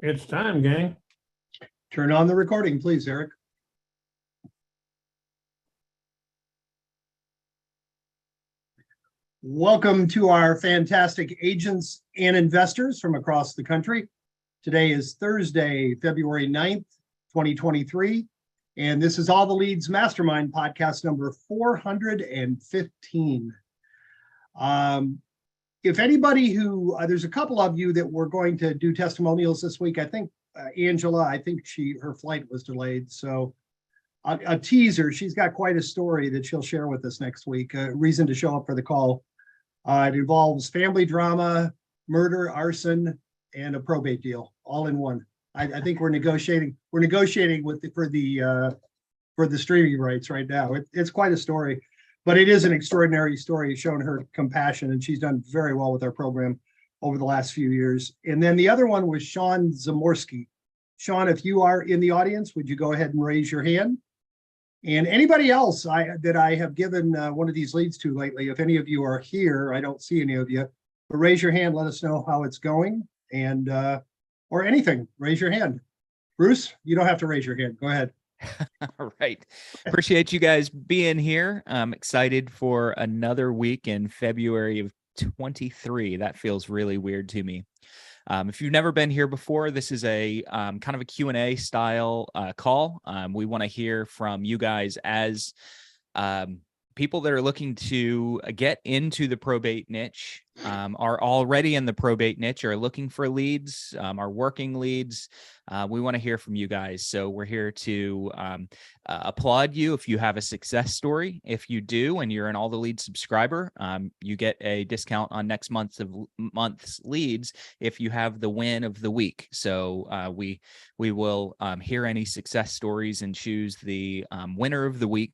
It's time, gang. Turn on the recording, please, Eric. Welcome to our fantastic agents and investors from across the country. Today is Thursday, February 9th, 2023, and this is All the Leads Mastermind podcast number 415. If anybody there's a couple of you that were going to do testimonials this week. I think Angela, her flight was delayed. So a teaser, she's got quite a story that she'll share with us next week. A reason to show up for the call. It involves family drama, murder, arson, and a probate deal all in one. I think we're negotiating for the streaming rights right now. It's quite a story. But it is an extraordinary story showing her compassion, and she's done very well with our program over the last few years. And then the other one was Sean Zamorsky. Sean, if you are in the audience, would you go ahead and raise your hand? And anybody else that I have given one of these leads to lately, if any of you are here, I don't see any of you, but raise your hand, let us know how it's going, and or anything, raise your hand. Bruce, you don't have to raise your hand. Go ahead. All right. Appreciate you guys being here. I'm excited for another week in February of 23. That feels really weird to me. If you've never been here before, this is a kind of a Q&A style call. We want to hear from you guys as people that are looking to get into the probate niche, are already in the probate niche, are looking for leads, are working leads. We want to hear from you guys. So we're here to applaud you if you have a success story. If you do, and you're an All the Leads subscriber, you get a discount on next month's leads if you have the win of the week. So we will hear any success stories and choose the winner of the week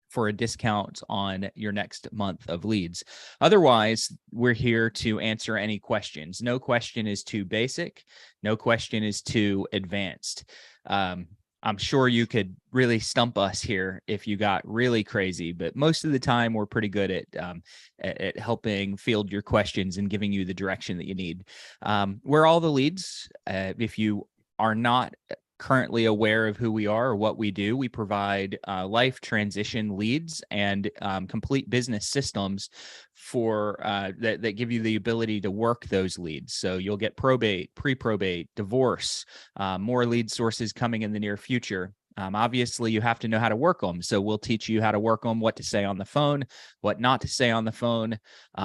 for a discount on your next month of leads. Otherwise, we're here to answer any questions. No question is too basic. No question is too advanced. I'm sure you could really stump us here if you got really crazy, but most of the time we're pretty good at helping field your questions and giving you the direction that you need. We're All the Leads. If you are not currently aware of who we are or what we do, we provide life transition leads and complete business systems for that give you the ability to work those leads. So you'll get probate, pre-probate, divorce, more lead sources coming in the near future. Obviously, you have to know how to work them. So we'll teach you how to work them, what to say on the phone, what not to say on the phone,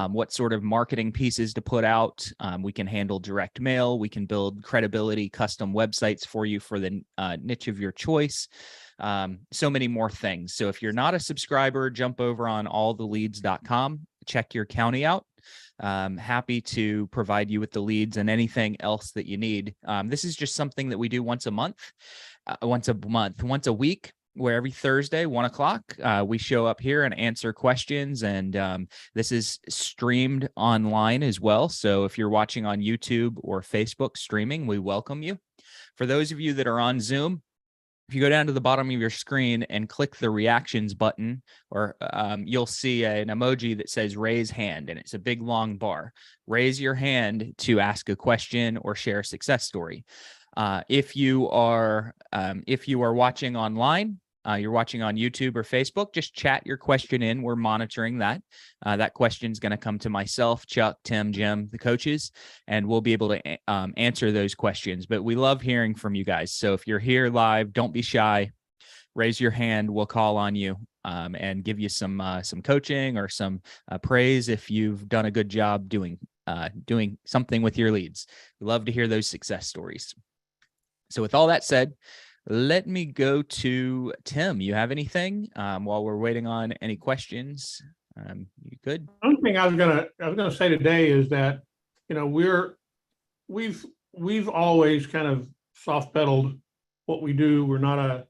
what sort of marketing pieces to put out. We can handle direct mail. We can build credibility, custom websites for you for the niche of your choice. So many more things. So if you're not a subscriber, jump over on alltheleads.com, check your county out. Happy to provide you with the leads and anything else that you need. This is just something that we do once a week, where every Thursday, 1:00, we show up here and answer questions. And this is streamed online as well. So if you're watching on YouTube or Facebook streaming, we welcome you. For those of you that are on Zoom, if you go down to the bottom of your screen and click the reactions button, or you'll see an emoji that says raise hand, and it's a big long bar. Raise your hand to ask a question or share a success story. If you are watching online, you're watching on YouTube or Facebook, just chat your question in. We're monitoring that. That question is going to come to myself, Chuck, Tim, Jim, the coaches, and we'll be able to answer those questions. But we love hearing from you guys. So if you're here live, don't be shy. Raise your hand. We'll call on you and give you some coaching or some praise if you've done a good job doing something with your leads. We love to hear those success stories. So with all that said, let me go to Tim. You have anything while we're waiting on any questions? You good? One thing I was gonna say today is that, you know, we've always kind of soft pedaled what we do. We're not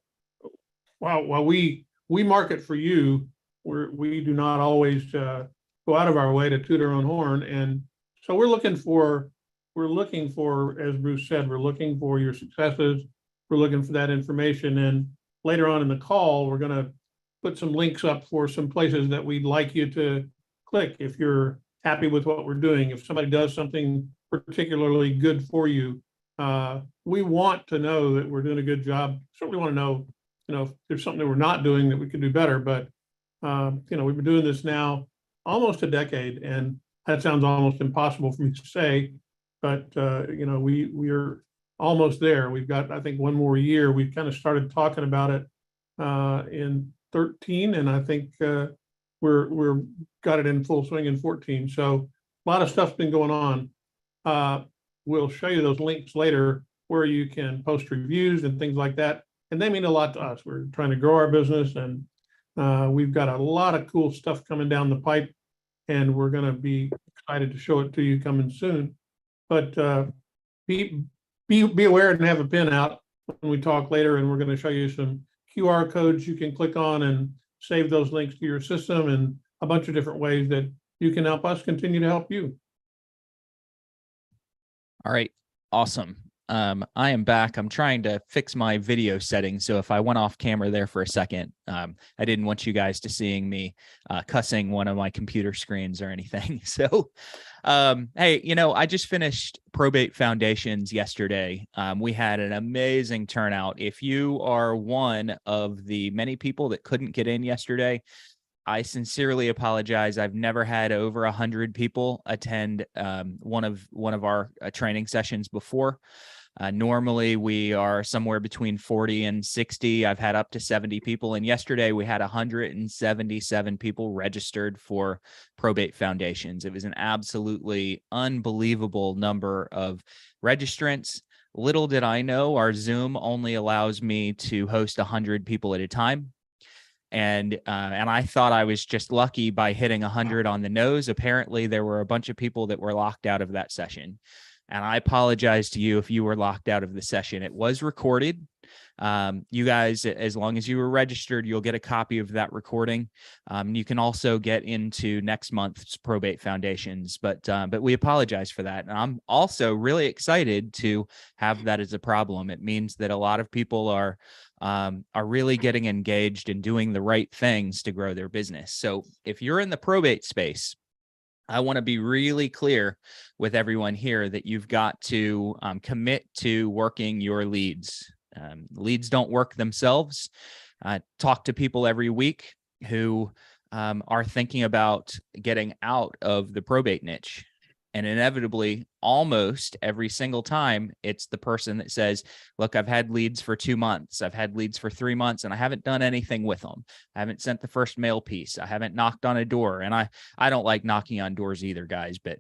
while we market for you, we do not always go out of our way to toot our own horn. And so we're looking for, as Bruce said, we're looking for your successes. We're looking for that information. And later on in the call, we're going to put some links up for some places that we'd like you to click if you're happy with what we're doing. If somebody does something particularly good for you, we want to know that we're doing a good job. Certainly want to know, if there's something that we're not doing that we could do better. But, we've been doing this now almost a decade, and that sounds almost impossible for me to say, but, we are almost there. We've got, I think, one more year. We've kind of started talking about it in 13, and I think we're got it in full swing in 14. So a lot of stuff's been going on. We'll show you those links later where you can post reviews and things like that. And they mean a lot to us. We're trying to grow our business, and we've got a lot of cool stuff coming down the pipe, and we're going to be excited to show it to you coming soon. But be aware and have a pin out when we talk later, and we're going to show you some QR codes you can click on and save those links to your system, and a bunch of different ways that you can help us continue to help you. All right. Awesome. I am back. I'm trying to fix my video settings. So if I went off camera there for a second, I didn't want you guys to seeing me cussing one of my computer screens or anything. So, hey, I just finished Probate Foundations yesterday. We had an amazing turnout. If you are one of the many people that couldn't get in yesterday, I sincerely apologize. I've never had over 100 people attend one of our training sessions before. Normally we are somewhere between 40 and 60. I've had up to 70 people. And yesterday we had 177 people registered for Probate Foundations. It was an absolutely unbelievable number of registrants. Little did I know, our Zoom only allows me to host 100 people at a time. And I thought I was just lucky by hitting 100 on the nose. Apparently, there were a bunch of people that were locked out of that session. And I apologize to you if you were locked out of the session. It was recorded. You guys, as long as you were registered, you'll get a copy of that recording. You can also get into next month's Probate Foundations, but we apologize for that. And I'm also really excited to have that as a problem. It means that a lot of people are really getting engaged and doing the right things to grow their business. So if you're in the probate space, I want to be really clear with everyone here that you've got to commit to working your leads. Leads don't work themselves. Talk to people every week who are thinking about getting out of the probate niche. And inevitably, almost every single time, it's the person that says, look, I've had leads for 2 months. I've had leads for 3 months, and I haven't done anything with them. I haven't sent the first mail piece. I haven't knocked on a door. And I don't like knocking on doors either, guys, but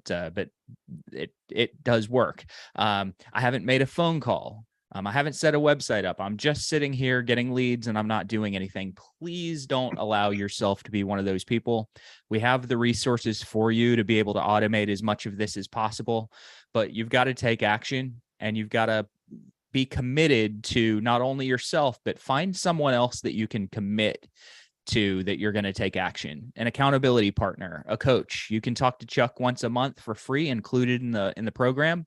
it does work. I haven't made a phone call. I haven't set a website up. I'm just sitting here getting leads and I'm not doing anything. Please don't allow yourself to be one of those people. We have the resources for you to be able to automate as much of this as possible, but you've got to take action and you've got to be committed to not only yourself, but find someone else that you can commit to, that you're going to take action. An accountability partner, a coach. You can talk to Chuck once a month for free, included in the program.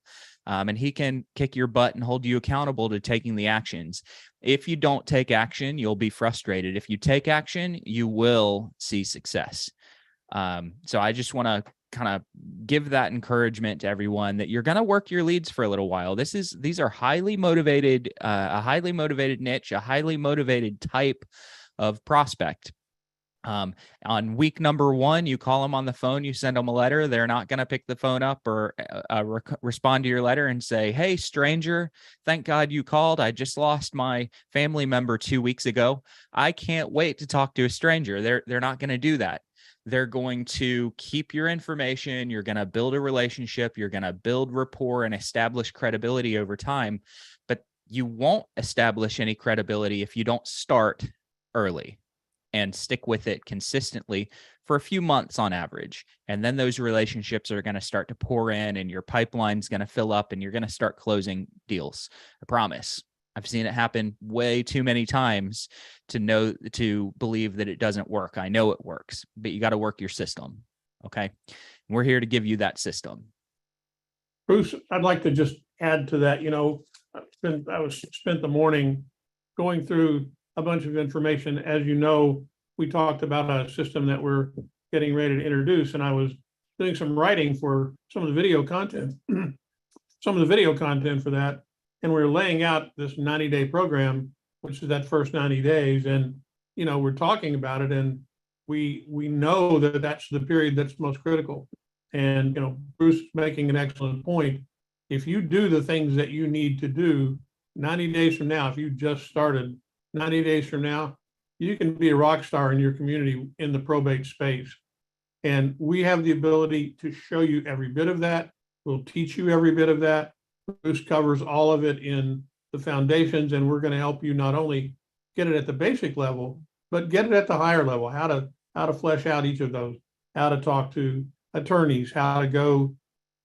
And he can kick your butt and hold you accountable to taking the actions. If you don't take action, you'll be frustrated. If you take action, you will see success. So I just want to kind of give that encouragement to everyone that you're going to work your leads for a little while. These are highly motivated, a highly motivated niche, a highly motivated type of prospect. On week number 1, you call them on the phone, you send them a letter. They're not going to pick the phone up or respond to your letter and say, hey, stranger, thank God you called. I just lost my family member 2 weeks ago. I can't wait to talk to a stranger. They're not going to do that. They're going to keep your information. You're going to build a relationship. You're going to build rapport and establish credibility over time. But you won't establish any credibility if you don't start early and stick with it consistently for a few months on average. And then those relationships are going to start to pour in and your pipeline's going to fill up and you're going to start closing deals. I promise. I've seen it happen way too many times to believe that it doesn't work. I know it works, but you got to work your system. Okay. We're here to give you that system. Bruce, I'd like to just add to that. I spent the morning going through a bunch of information. As you know, we talked about a system that we're getting ready to introduce, and I was doing some writing for some of the video content for that. And we're laying out this 90-day program, which is that first 90 days. And, we're talking about it, and we know that that's the period that's most critical. And, Bruce is making an excellent point. If you do the things that you need to do 90 days from now, if you just started 90 days from now, you can be a rock star in your community in the probate space. And we have the ability to show you every bit of that. We'll teach you every bit of that. Bruce covers all of it in the foundations, and we're going to help you not only get it at the basic level, but get it at the higher level, how to flesh out each of those, how to talk to attorneys, how to go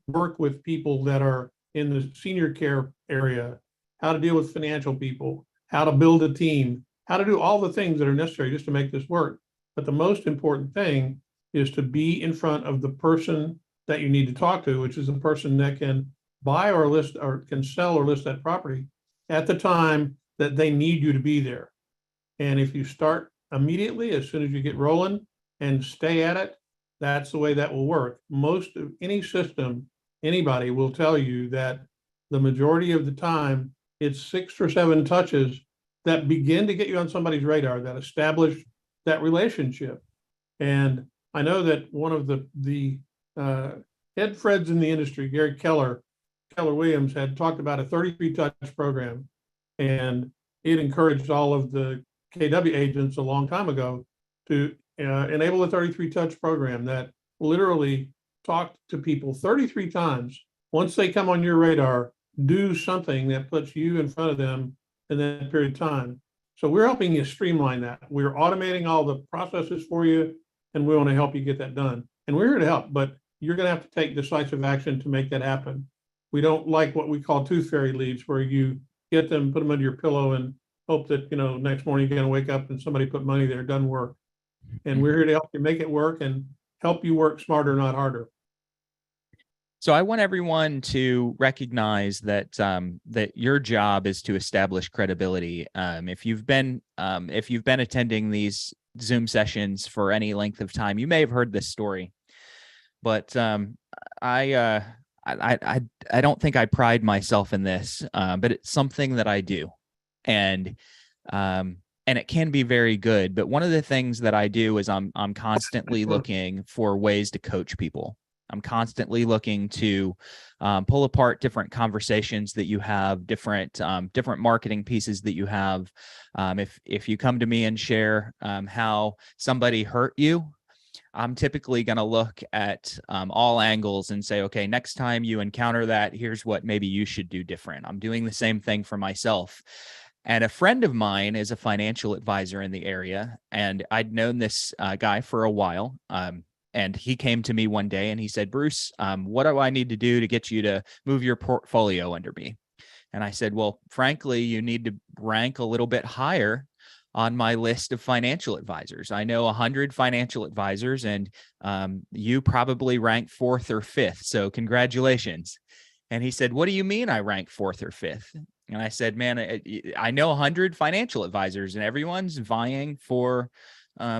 work with people that are in the senior care area, how to deal with financial people, how to build a team, how to do all the things that are necessary just to make this work. But the most important thing is to be in front of the person that you need to talk to, which is the person that can buy or list or can sell or list that property at the time that they need you to be there. And if you start immediately, as soon as you get rolling and stay at it, that's the way that will work. Most of any system, anybody will tell you that the majority of the time, it's 6 or 7 touches that begin to get you on somebody's radar, that establish that relationship. And I know that one of the head Freds in the industry, Gary Keller Williams, had talked about a 33 touch program, and it encouraged all of the KW agents a long time ago to enable a 33 touch program that literally talked to people 33 times. Once they come on your radar, do something that puts you in front of them in that period of time. So we're helping you streamline that. We're automating all the processes for you, and we want to help you get that done. And we're here to help, but you're going to have to take decisive action to make that happen. We don't like what we call tooth fairy leads, where you get them, put them under your pillow, and hope that, next morning you're going to wake up and somebody put money there. It doesn't work. And we're here to help you make it work and help you work smarter, not harder. So I want everyone to recognize that that your job is to establish credibility. If you've been attending these Zoom sessions for any length of time, you may have heard this story, but I don't think I pride myself in this, but it's something that I do, and it can be very good. But one of the things that I do is I'm constantly looking for ways to coach people. I'm constantly looking to pull apart different conversations that you have, different marketing pieces that you have. If you come to me and share how somebody hurt you, I'm typically going to look at all angles and say, okay, next time you encounter that, here's what maybe you should do different. I'm doing the same thing for myself. And a friend of mine is a financial advisor in the area, and I'd known this guy for a while. And he came to me one day and he said, Bruce, what do I need to do to get you to move your portfolio under me? And I said, well, frankly, you need to rank a little bit higher on my list of financial advisors. I know 100 financial advisors, and you probably rank 4th or 5th. So congratulations. And he said, what do you mean I rank 4th or 5th? And I said, man, I know 100 financial advisors, and everyone's vying for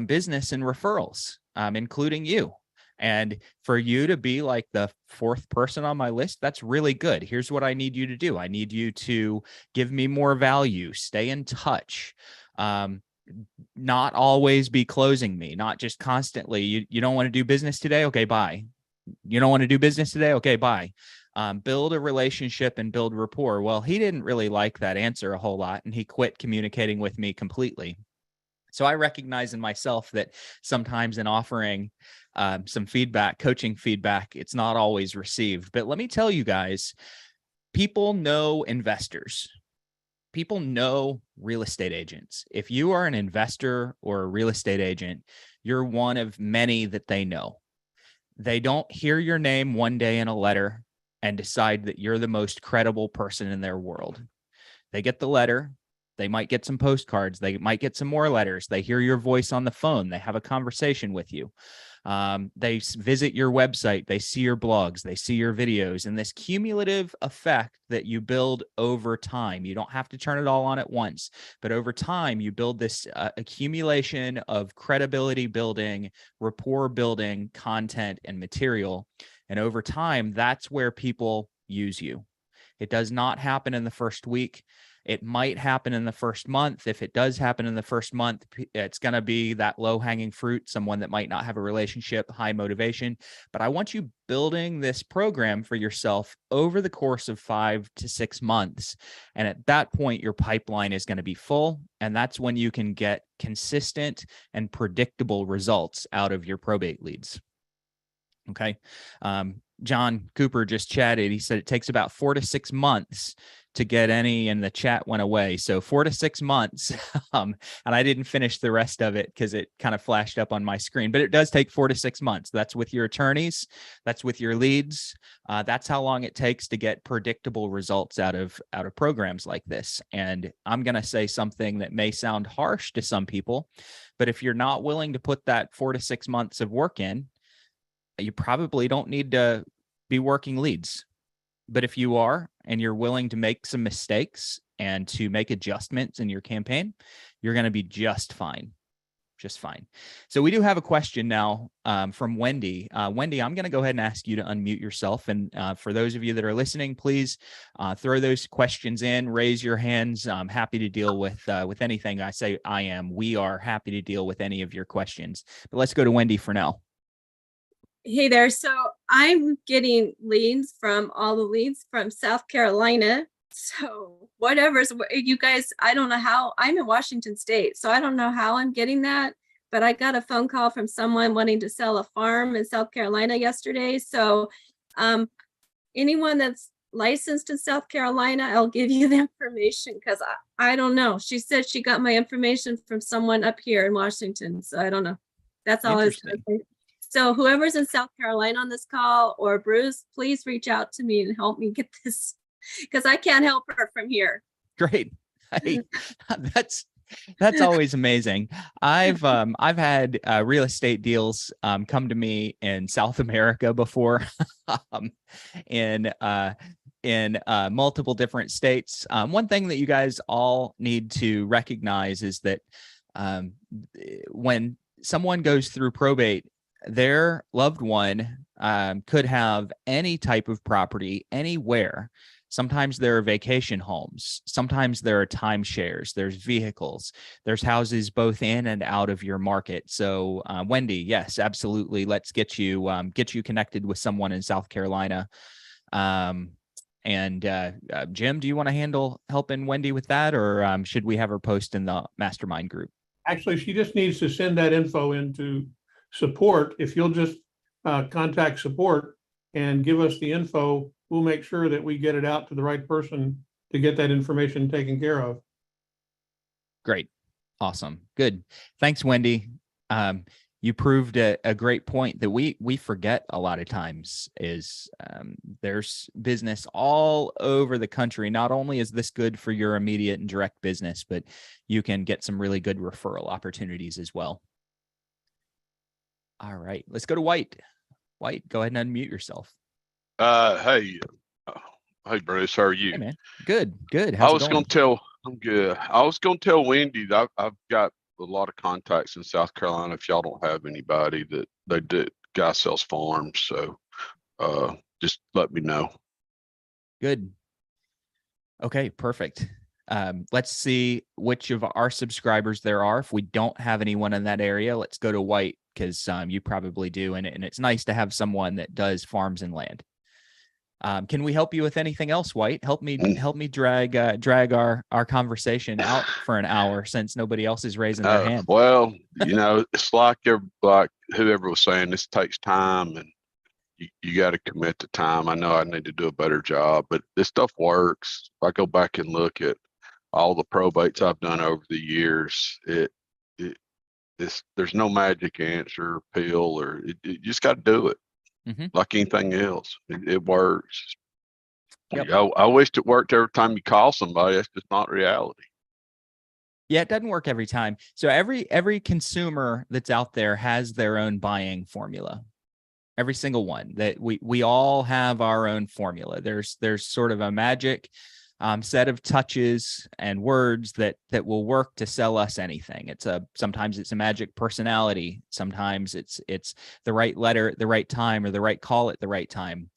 business and referrals, including you. And for you to be like the 4th person on my list, that's really good. Here's what I need you to do. I need you to give me more value, stay in touch, not always be closing me, not just constantly, you don't want to do business today? Okay, bye. You don't want to do business today? Okay, bye. Build a relationship and build rapport. Well, he didn't really like that answer a whole lot, and he quit communicating with me completely. So I recognize in myself that sometimes in offering some feedback, coaching feedback, it's not always received. But let me tell you guys, people know investors. People know real estate agents. If you are an investor or a real estate agent, you're one of many that they know. They don't hear your name one day in a letter and decide that you're the most credible person in their world. They get the letter. They might get some postcards. They might get some more letters. They hear your voice on the phone. They have a conversation with you. They visit your website. They see your blogs. They see your videos. And this cumulative effect that you build over time, you don't have to turn it all on at once, but over time, you build this accumulation of credibility building, rapport building, content, and material. And over time, that's where people use you. It does not happen in the first week. It might happen in the first month. If it does happen in the first month, it's going to be that low-hanging fruit, someone that might not have a relationship, high motivation. But I want you building this program for yourself over the course of 5 to 6 months. And at that point, your pipeline is going to be full. And that's when you can get consistent and predictable results out of your probate leads. Okay. John Cooper just chatted. He said it takes about 4 to 6 months to get any, and the chat went away. So 4 to 6 months. And I didn't finish the rest of it because it kind of flashed up on my screen, but it does take 4 to 6 months. That's with your attorneys. That's with your leads. That's how long it takes to get predictable results out of programs like this. And I'm going to say something that may sound harsh to some people, but if you're not willing to put that 4 to 6 months of work in, you probably don't need to be working leads. But if you are, and you're willing to make some mistakes and to make adjustments in your campaign, you're going to be just fine. Just fine. So we do have a question now from Wendy. Wendy, I'm going to go ahead and ask you to unmute yourself. And for those of you that are listening, please throw those questions in, raise your hands. I'm happy to deal with anything. I say I am. We are happy to deal with any of your questions. But let's go to Wendy for now. Hey there. So I'm getting leads from all the leads from South Carolina. So whatever's you guys, I don't know how. I'm in Washington State, so I don't know how I'm getting that. But I got a phone call from someone wanting to sell a farm in South Carolina yesterday. So anyone that's licensed in South Carolina, I'll give you the information because I don't know. She said she got my information from someone up here in Washington. So I don't know. That's all I was going to say. So whoever's in South Carolina on this call, or Bruce, please reach out to me and help me get this, because I can't help her from here. Great. Hey, that's always amazing. I've had real estate deals come to me in South America before, in multiple different states. One thing that you guys all need to recognize is that when someone goes through probate, their loved one could have any type of property anywhere. Sometimes there are vacation homes. Sometimes there are timeshares. There's vehicles. There's houses both in and out of your market. So, Wendy, yes, absolutely. Let's get you connected with someone in South Carolina. Jim, do you want to handle helping Wendy with that, or should we have her post in the Mastermind group? Actually, she just needs to send that info into support. If you'll just contact support and give us the info, we'll make sure that we get it out to the right person to get that information taken care of. Great. Awesome. Good. Thanks, Wendy. You proved a great point that we forget a lot of times is there's business all over the country. Not only is this good for your immediate and direct business, but you can get some really good referral opportunities as well. All right, let's go to White. White, go ahead and unmute yourself. Hey Bruce, how are you? Hey man, good. I'm good. I was gonna tell Wendy that I've got a lot of contacts in South Carolina. If y'all don't have anybody that they do, guy sells farms, so just let me know. Good. Okay, perfect. Let's see which of our subscribers there are. If we don't have anyone in that area, let's go to White, because you probably do, and it's nice to have someone that does farms and land. Can we help you with anything else, White? Help me drag our conversation out for an hour, since nobody else is raising their hand. Well, it's like whoever was saying, this takes time, and you got to commit the time. I know I need to do a better job, but this stuff works. If I go back and look at all the probates I've done over the years, there's no magic answer, pill, or you just got to do it. Mm-hmm. Like anything else, it works. Yep. I wished it worked every time you call somebody. That's just not reality. Yeah, it doesn't work every time. So every consumer that's out there has their own buying formula. Every single one. That we all have our own formula. There's sort of a magic set of touches and words that will work to sell us anything. Sometimes it's a magic personality. Sometimes it's the right letter at the right time, or the right call at the right time.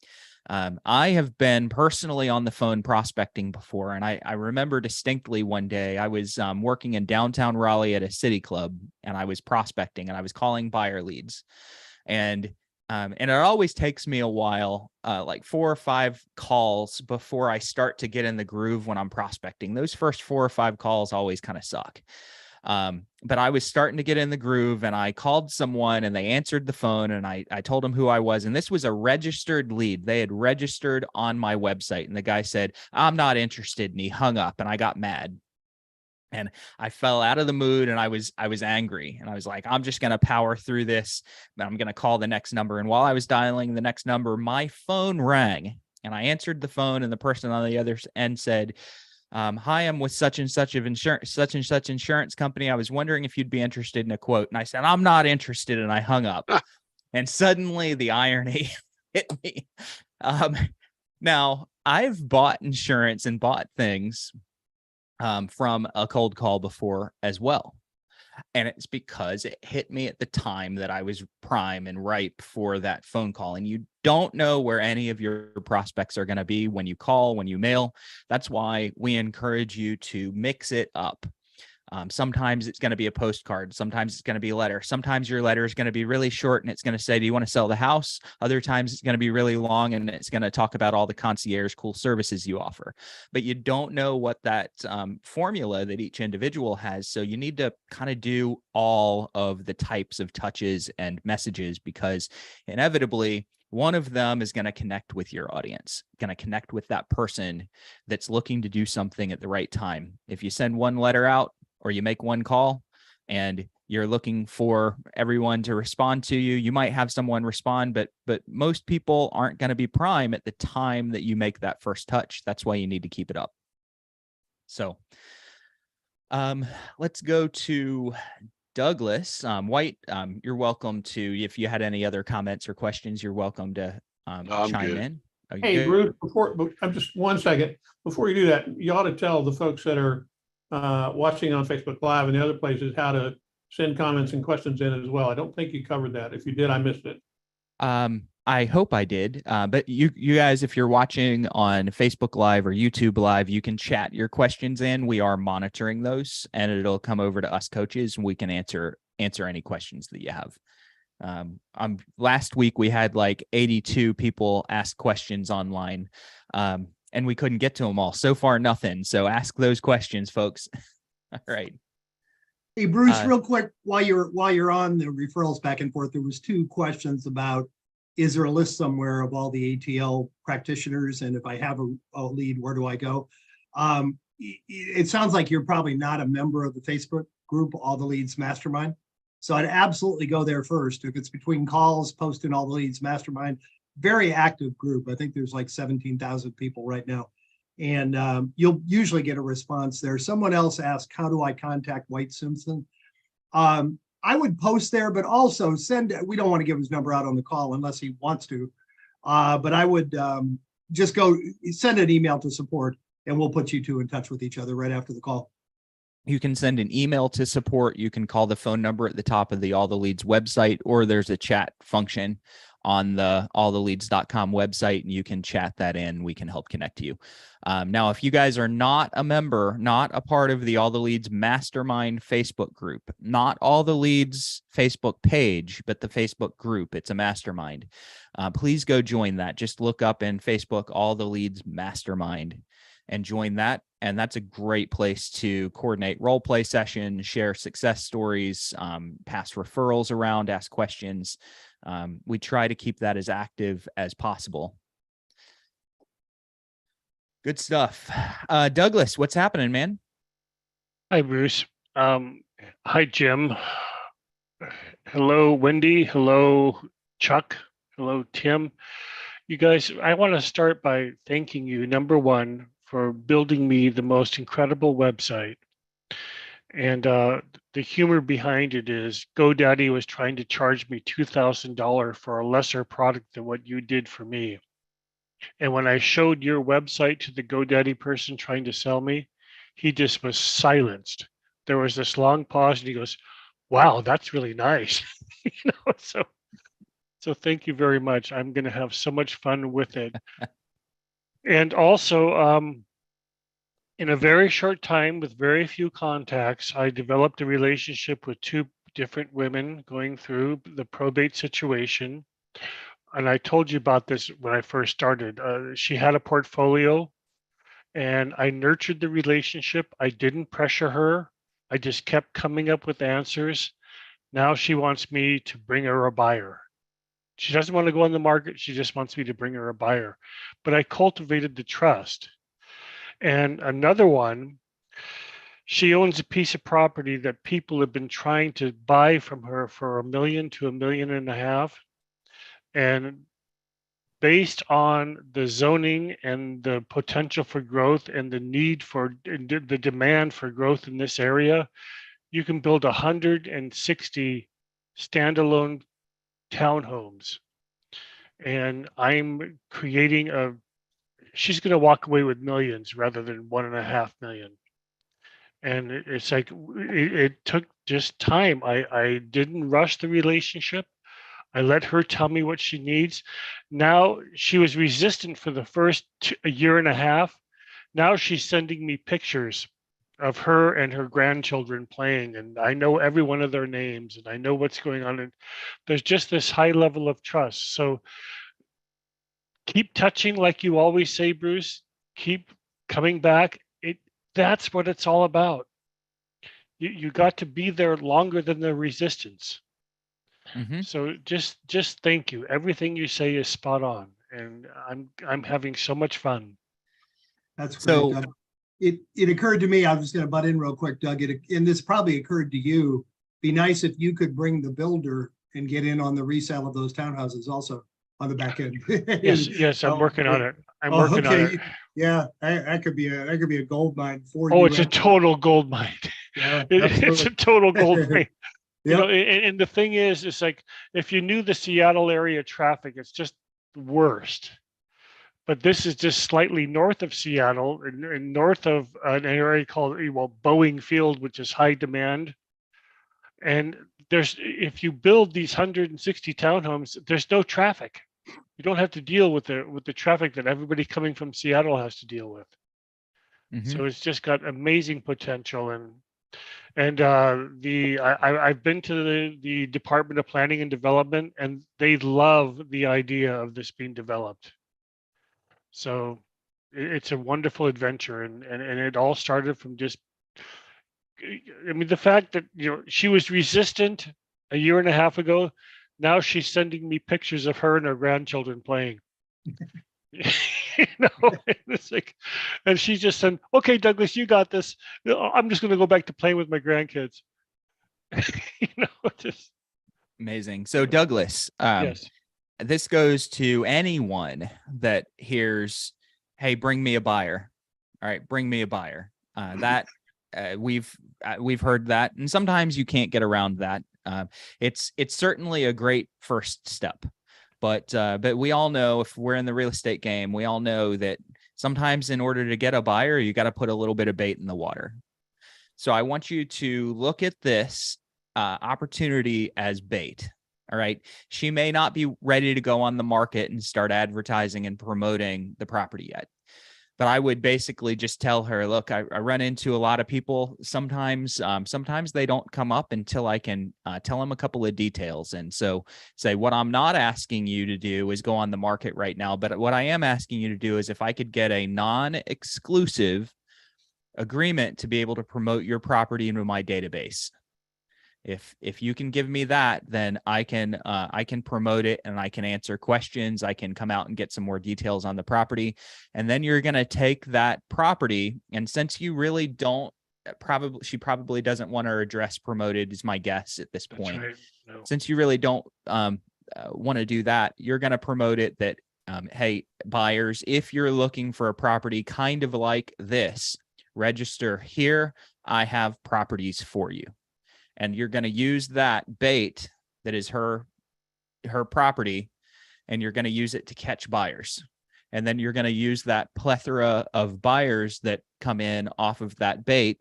I have been personally on the phone prospecting before, and I remember distinctly one day I was working in downtown Raleigh at a city club, and I was prospecting, and I was calling buyer leads, and it always takes me a while, like 4 or 5 calls before I start to get in the groove when I'm prospecting. Those first 4 or 5 calls always kind of suck. But I was starting to get in the groove, and I called someone and they answered the phone, and I told them who I was. And this was a registered lead. They had registered on my website, and the guy said, "I'm not interested." And he hung up, and I got mad. And I fell out of the mood, and I was angry, and I was like, I'm just going to power through this. I'm going to call the next number. And while I was dialing the next number, my phone rang, and I answered the phone, and the person on the other end said, "Hi, I'm with such and such insurance company. I was wondering if you'd be interested in a quote." And I said, "I'm not interested." And I hung up. And suddenly the irony hit me. Now, I've bought insurance and bought things from a cold call before as well. And it's because it hit me at the time that I was prime and ripe for that phone call. And you don't know where any of your prospects are going to be when you call, when you mail. That's why we encourage you to mix it up. Sometimes it's going to be a postcard. Sometimes it's going to be a letter. Sometimes your letter is going to be really short and it's going to say, "Do you want to sell the house?" Other times it's going to be really long and it's going to talk about all the concierge cool services you offer. But you don't know what that formula that each individual has. So you need to kind of do all of the types of touches and messages, because inevitably one of them is going to connect with your audience, going to connect with that person that's looking to do something at the right time. If you send one letter out, or you make one call and you're looking for everyone to respond to you, you might have someone respond, but most people aren't going to be prime at the time that you make that first touch. That's why you need to keep it up. So let's go to Douglas White. You're welcome to, if you had any other comments or questions, you're welcome to I'm chime good. in. Are you Hey, good? Bruce, I'm just 1 second. Before you do that, you ought to tell the folks that are watching on Facebook Live and the other places how to send comments and questions in as well. I don't think you covered that. If you did, I missed it. I hope I did. But you guys, if you're watching on Facebook Live or YouTube Live, you can chat your questions in. We are monitoring those, and it'll come over to us coaches, and we can answer any questions that you have. Last week we had like 82 people ask questions online, and we couldn't get to them all. So far, nothing. So ask those questions, folks. All right. Hey, Bruce, real quick, while you're on the referrals back and forth, there was 2 questions about, is there a list somewhere of all the ATL practitioners? And if I have a lead, where do I go? It sounds like you're probably not a member of the Facebook group, All the Leads Mastermind. So I'd absolutely go there first. If it's between calls, posting All the Leads Mastermind, very active group. I think there's like 17,000 people right now. And you'll usually get a response there. Someone else asked, how do I contact White Simpson? I would post there, but also we don't want to give his number out on the call unless he wants to. But I would just go send an email to support, and we'll put you 2 in touch with each other right after the call. You can send an email to support. You can call the phone number at the top of the All the Leads website, or there's a chat function on the alltheleads.com website, and you can chat that in. We can help connect you. Now, if you guys are not a member, not a part of the All the Leads Mastermind Facebook group, not All the Leads Facebook page, but the Facebook group, it's a mastermind. Please go join that. Just look up in Facebook, All the Leads Mastermind, and join that. And that's a great place to coordinate role play sessions, share success stories, pass referrals around, ask questions. We try to keep that as active as possible. Good stuff. Douglas, what's happening, man? Hi, Bruce. Hi, Jim. Hello, Wendy. Hello, Chuck. Hello, Tim. You guys, I want to start by thanking you, number one, for building me the most incredible website. And the humor behind it is GoDaddy was trying to charge me $2,000 for a lesser product than what you did for me. And when I showed your website to the GoDaddy person trying to sell me, he just was silenced. There was this long pause and he goes, "Wow, that's really nice." So thank you very much. I'm going to have so much fun with it. And also, in a very short time with very few contacts, I developed a relationship with two different women going through the probate situation. And I told you about this when I first started. She had a portfolio and I nurtured the relationship. I didn't pressure her. I just kept coming up with answers. Now she wants me to bring her a buyer. She doesn't want to go on the market. She just wants me to bring her a buyer. But I cultivated the trust. And another one, she owns a piece of property that people have been trying to buy from her for $1 million to $1.5 million. And based on the zoning and the potential for growth and the need for the demand for growth in this area, you can build 160 standalone townhomes. And I'm creating she's going to walk away with millions rather than 1.5 million. And it's like, it took just time. I didn't rush the relationship. I let her tell me what she needs. Now she was resistant for the first a year and a half. Now she's sending me pictures of her and her grandchildren playing, and I know every one of their names and I know what's going on. And there's just this high level of trust. So keep touching, like you always say, Bruce. Keep coming back. That's what it's all about. You got to be there longer than the resistance. Mm-hmm. So just thank you. Everything you say is spot on, and I'm having so much fun. That's great, So- Doug. It occurred to me, I was going to butt in real quick, Doug, and this probably occurred to you. Be nice if you could bring the builder and get in on the resale of those townhouses also on the back end. Yes, I'm working on it. I'm Oh, working on okay. it. Yeah, that could be a gold mine for Oh, you. it's a total gold mine. Yeah, It's a absolutely. total gold mine. You know, Yep. and the thing is, it's like if you knew the Seattle area traffic, it's just the worst. But this is just slightly north of Seattle and north of an area called Boeing Field, which is high demand. And if you build these 160 townhomes, there's no traffic. You don't have to deal with the traffic that everybody coming from Seattle has to deal with. Mm-hmm. So it's just got amazing potential. And I've been to the Department of Planning and Development, and they love the idea of this being developed. So it's a wonderful adventure, and it all started from just, I mean, the fact that she was resistant a year and a half ago. Now she's sending me pictures of her and her grandchildren playing. It's like, and she just said, "Okay, Douglas, you got this. I'm just going to go back to playing with my grandkids." Just Amazing. So Douglas, yes. this goes to anyone that hears, "Hey, bring me a buyer." All right, bring me a buyer. We've heard that, and sometimes you can't get around that. It's certainly a great first step, but we all know, if we're in the real estate game, we all know that sometimes in order to get a buyer, you got to put a little bit of bait in the water. So I want you to look at this opportunity as bait. All right. She may not be ready to go on the market and start advertising and promoting the property yet. But I would basically just tell her, look, I run into a lot of people. Sometimes they don't come up until I can tell them a couple of details. And so say, what I'm not asking you to do is go on the market right now. But what I am asking you to do is, if I could get a non-exclusive agreement to be able to promote your property into my database. If you can give me that, then I can promote it, and I can answer questions. I can come out and get some more details on the property. And then you're going to take that property, and since you really don't, she probably doesn't want her address promoted, is my guess at this point. That's right. No. Since you really don't want to do that, you're going to promote it that, hey, buyers, if you're looking for a property kind of like this, register here. I have properties for you. And you're going to use that bait that is her property, and you're going to use it to catch buyers. And then you're going to use that plethora of buyers that come in off of that bait,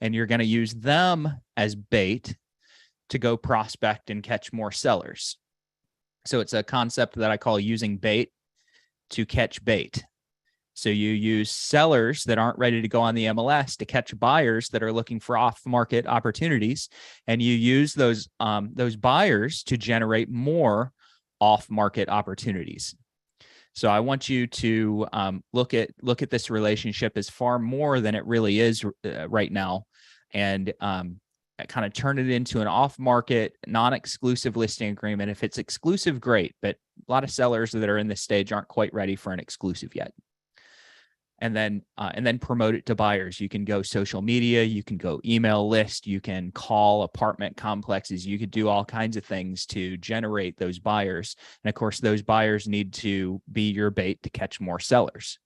and you're going to use them as bait to go prospect and catch more sellers. So it's a concept that I call using bait to catch bait. So you use sellers that aren't ready to go on the MLS to catch buyers that are looking for off-market opportunities, and you use those buyers to generate more off-market opportunities. So I want you to look at this relationship as far more than it really is right now, and kind of turn it into an off-market, non-exclusive listing agreement. If it's exclusive, great, but a lot of sellers that are in this stage aren't quite ready for an exclusive yet. And then promote it to buyers. You can go social media, you can go email list, you can call apartment complexes, you could do all kinds of things to generate those buyers. And of course, those buyers need to be your bait to catch more sellers.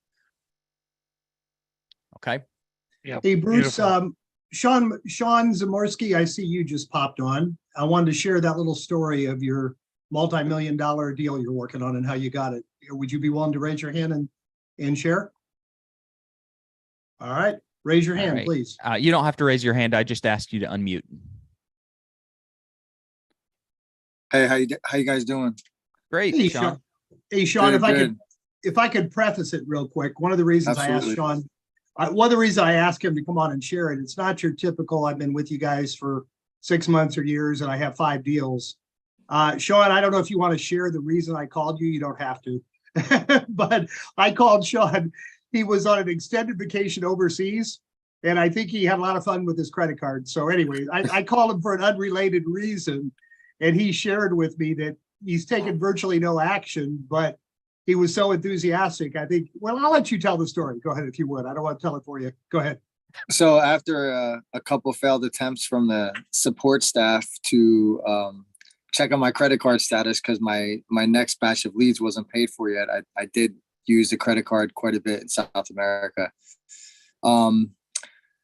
Okay. Yeah. Hey, Bruce, beautiful. Sean Zamorsky, I see you just popped on. I wanted to share that little story of your multi-million-dollar deal you're working on and how you got it. Would you be willing to raise your hand and share? All right, raise your hand, right. please. You don't have to raise your hand. I just asked you to unmute. Hey, how you guys doing? Great, Hey, Sean. Hey, Sean, Good. if I could preface it real quick, one of the reasons I asked Absolutely. Sean, one of the reasons I asked him to come on and share it, it's not your typical, I've been with you guys for 6 months or years and I have 5 deals. Sean, I don't know if you want to share the reason I called you. You don't have to. But I called Sean. He was on an extended vacation overseas, and I think he had a lot of fun with his credit card. So anyway, I called him for an unrelated reason, and he shared with me that he's taken virtually no action, but he was so enthusiastic. I think, well, I'll let you tell the story. Go ahead if you would. I don't want to tell it for you. Go ahead. So after a couple failed attempts from the support staff to check on my credit card status because my next batch of leads wasn't paid for yet, I did use the credit card quite a bit in South America.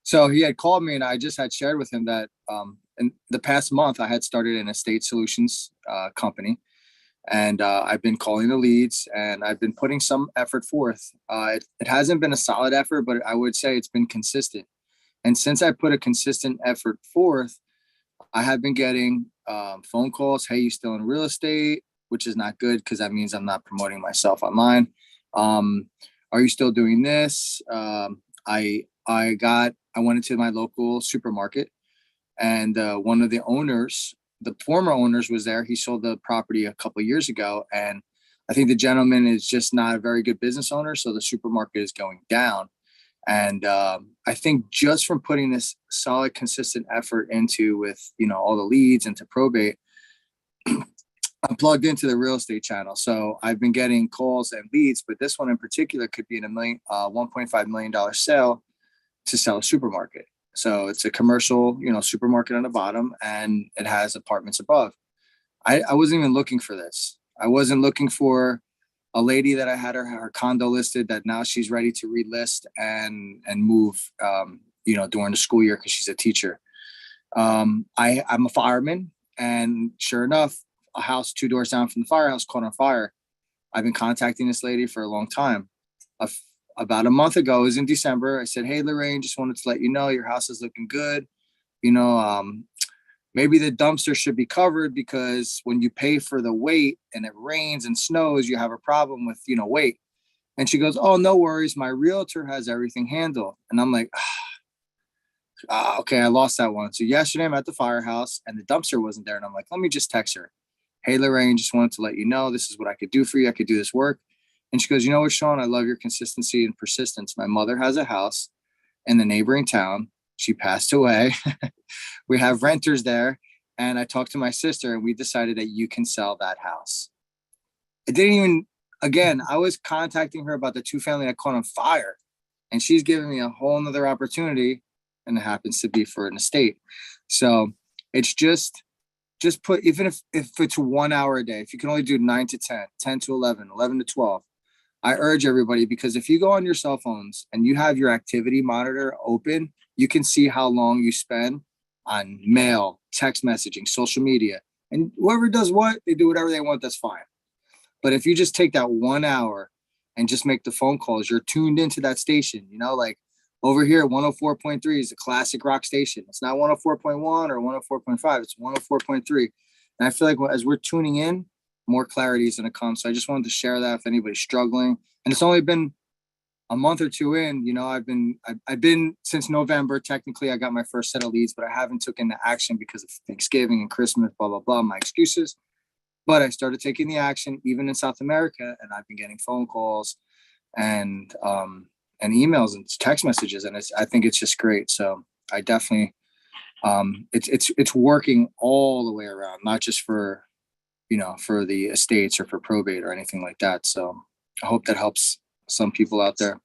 So he had called me, and I just had shared with him that in the past month I had started an estate solutions company, and I've been calling the leads, and I've been putting some effort forth. It hasn't been a solid effort, but I would say it's been consistent. And since I put a consistent effort forth, I have been getting phone calls. Hey, you still in real estate? Which is not good because that means I'm not promoting myself online. Are you still doing this? I went into my local supermarket, and one of the owners, the former owners, was there. He sold the property a couple of years ago, and I think the gentleman is just not a very good business owner. So the supermarket is going down. And I think just from putting this solid, consistent effort into with, all the leads into probate, I'm plugged into the real estate channel. So I've been getting calls and leads, but this one in particular could be in $1.5 million sale to sell a supermarket. So it's a commercial, supermarket on the bottom, and it has apartments above. I wasn't even looking for this. I wasn't looking for a lady that I had her condo listed that now she's ready to relist and move, during the school year because she's a teacher. I'm a fireman, and sure enough, a house 2 doors down from the firehouse caught on fire. I've been contacting this lady for a long time. About a month ago, it was in December. I said, hey, Lorraine, just wanted to let you know your house is looking good. Maybe the dumpster should be covered because when you pay for the weight and it rains and snows, you have a problem with, weight. And she goes, oh, no worries. My realtor has everything handled. And I'm like, okay, I lost that one. So yesterday I'm at the firehouse and the dumpster wasn't there. And I'm like, let me just text her. Hey, Lorraine, just wanted to let you know this is what I could do for you. I could do this work. And she goes, you know what, Sean, I love your consistency and persistence. My mother has a house in the neighboring town. She passed away. We have renters there. And I talked to my sister, and we decided that you can sell that house. It didn't even, again, I was contacting her about the 2-family that caught on fire. And she's giving me a whole nother opportunity. And it happens to be for an estate. So it's just put, even if it's 1 hour a day, if you can only do 9 to 10, 10 to 11, 11 to 12, I urge everybody, because if you go on your cell phones and you have your activity monitor open, you can see how long you spend on mail, text messaging, social media, and whoever does what, they do whatever they want. That's fine. But if you just take that 1 hour and just make the phone calls, you're tuned into that station, like over here, 104.3 is a classic rock station. It's not 104.1 or 104.5. It's 104.3. And I feel like as we're tuning in, more clarity is going to come. So I just wanted to share that if anybody's struggling. And it's only been a month or two in, you know, I've been since November. Technically, I got my first set of leads, but I haven't taken the action because of Thanksgiving and Christmas, blah, blah, blah, my excuses. But I started taking the action even in South America, and I've been getting phone calls and emails and text messages. And I think it's just great. So I definitely, it's working all the way around, not just for, you know, for the estates or for probate or anything like that. So I hope that helps some people out there.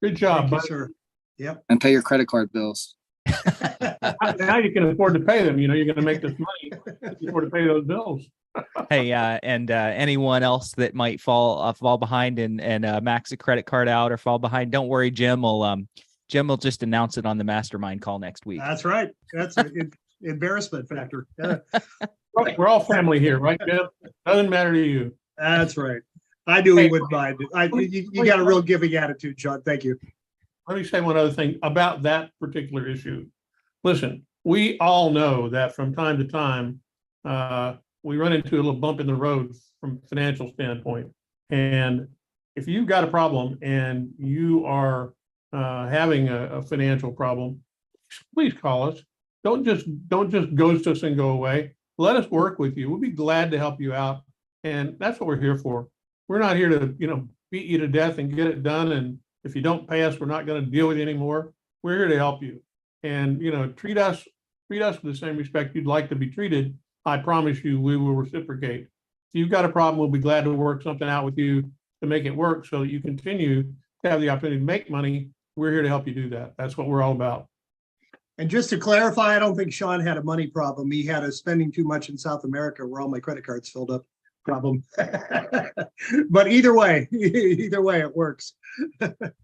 Good job, Thank you, bud. sir. Yep. And pay your credit card bills. Now you can afford to pay them. You know, you're going to make this money. You can afford to pay those bills. Hey, and anyone else that might fall behind and max a credit card out or fall behind, don't worry, Jim will just announce it on the mastermind call next week. That's right. That's an embarrassment factor. Yeah, We're all family here, right, Jim? Doesn't matter to you. that's right. I knew he wouldn't mind. You got a real giving attitude, John. Thank you. Let me say one other thing about that particular issue. Listen, we all know that from time to time, we run into a little bump in the road from a financial standpoint. And if you've got a problem and you are having a financial problem, please call us. Don't just ghost us and go away. Let us work with you. We'll be glad to help you out. And that's what we're here for. We're not here to, beat you to death and get it done. And if you don't pay us, we're not going to deal with you anymore. We're here to help you. And, treat us with the same respect you'd like to be treated. I promise you, we will reciprocate. If you've got a problem, we'll be glad to work something out with you to make it work so that you continue to have the opportunity to make money. We're here to help you do that. That's what we're all about. And just to clarify, I don't think Sean had a money problem. He had a spending too much in South America where all my credit cards filled up problem. But either way, it works.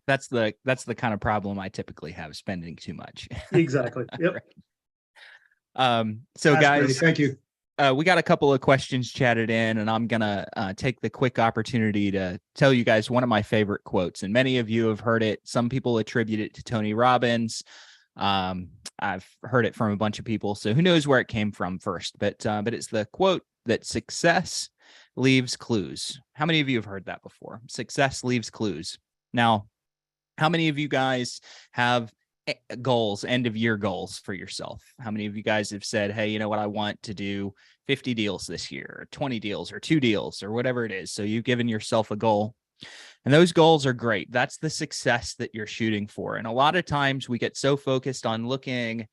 That's the kind of problem I typically have, spending too much. Exactly. Yep. So That's guys, great. Thank you. we got a couple of questions chatted in, and I'm gonna take the quick opportunity to tell you guys one of my favorite quotes, and many of you have heard it. Some people attribute it to Tony Robbins. I've heard it from a bunch of people, so who knows where it came from first, but it's the quote that success leaves clues. How many of you have heard that before? Success leaves clues. Now, how many of you guys have goals, end of year goals for yourself? How many of you guys have said, hey, you know what, I want to do 50 deals this year, or 20 deals, or 2 deals, or whatever it is? So you've given yourself a goal, and those goals are great. That's the success that you're shooting for. And a lot of times we get so focused on looking